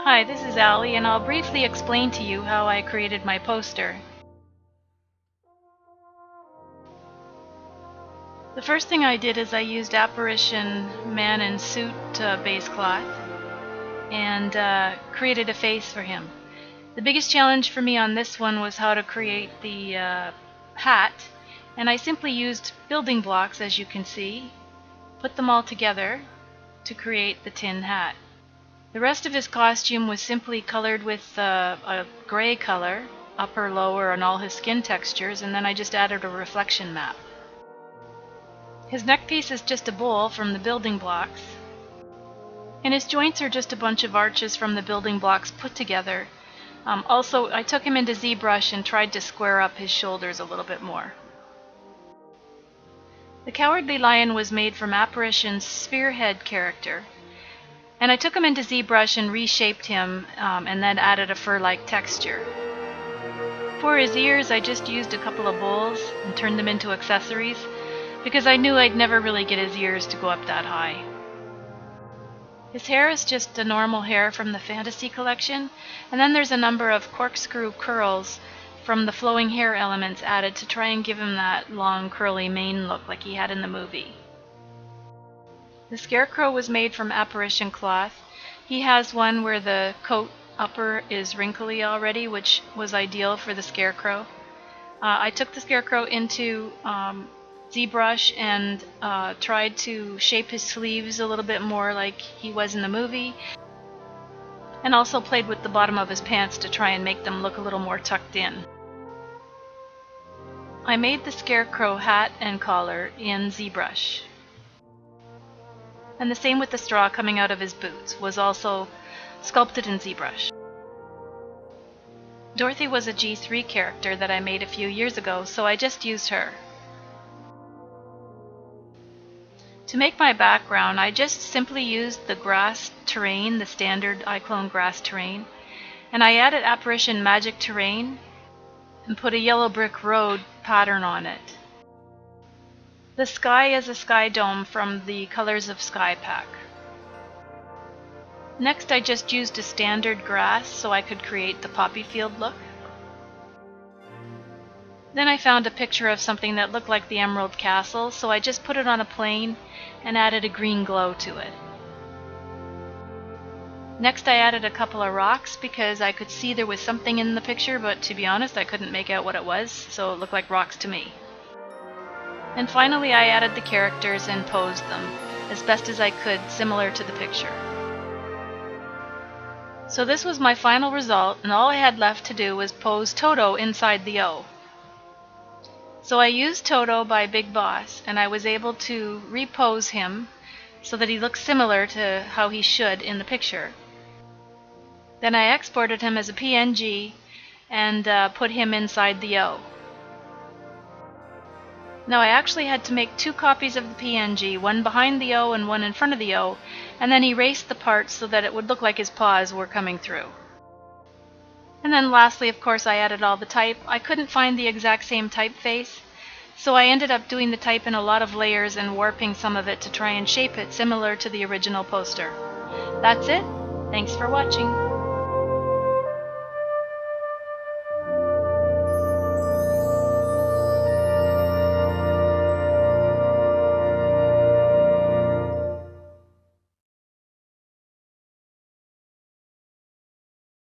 Hi, this is Allie, and I'll briefly explain to you how I created my poster. The first thing I did is I used Apparition Man in Suit base cloth and created a face for him. The biggest challenge for me on this one was how to create the hat, and I simply used building blocks, as you can see, put them all together to create the tin hat. The rest of his costume was simply colored with a gray color, upper, lower, and all his skin textures, and then I just added a reflection map. His neck piece is just a bowl from the building blocks, and his joints are just a bunch of arches from the building blocks put together. Also, I took him into ZBrush and tried to square up his shoulders a little bit more. The Cowardly Lion was made from Apparition's Spherehead character, and I took him into ZBrush and reshaped him and then added a fur-like texture. For his ears, I just used a couple of bowls and turned them into accessories because I knew I'd never really get his ears to go up that high. His hair is just a normal hair from the Fantasy collection, and then there's a number of corkscrew curls from the flowing hair elements added to try and give him that long curly mane look like he had in the movie. The Scarecrow was made from Apparition cloth. He has one where the coat upper is wrinkly already, which was ideal for the Scarecrow. I took the Scarecrow into ZBrush and tried to shape his sleeves a little bit more like he was in the movie, and also played with the bottom of his pants to try and make them look a little more tucked in. I made the Scarecrow hat and collar in ZBrush. And the same with the straw coming out of his boots, was also sculpted in ZBrush. Dorothy was a G3 character that I made a few years ago, so I just used her. To make my background, I just simply used the grass terrain, the standard iClone grass terrain, and I added Apparition Magic Terrain and put a yellow brick road pattern on it. The sky is a sky dome from the Colors of Sky pack. Next, I just used a standard grass so I could create the poppy field look. Then I found a picture of something that looked like the Emerald Castle, so I just put it on a plane and added a green glow to it. Next, I added a couple of rocks because I could see there was something in the picture, but to be honest, I couldn't make out what it was, so it looked like rocks to me. And finally, I added the characters and posed them as best as I could, similar to the picture. So this was my final result, and all I had left to do was pose Toto inside the O. So I used Toto by Big Boss, and I was able to repose him so that he looks similar to how he should in the picture. Then I exported him as a PNG and put him inside the O. Now I actually had to make two copies of the PNG, one behind the O and one in front of the O, and then erase the parts so that it would look like his paws were coming through. And then lastly, of course, I added all the type. I couldn't find the exact same typeface, so I ended up doing the type in a lot of layers and warping some of it to try and shape it similar to the original poster. That's it. Thanks for watching.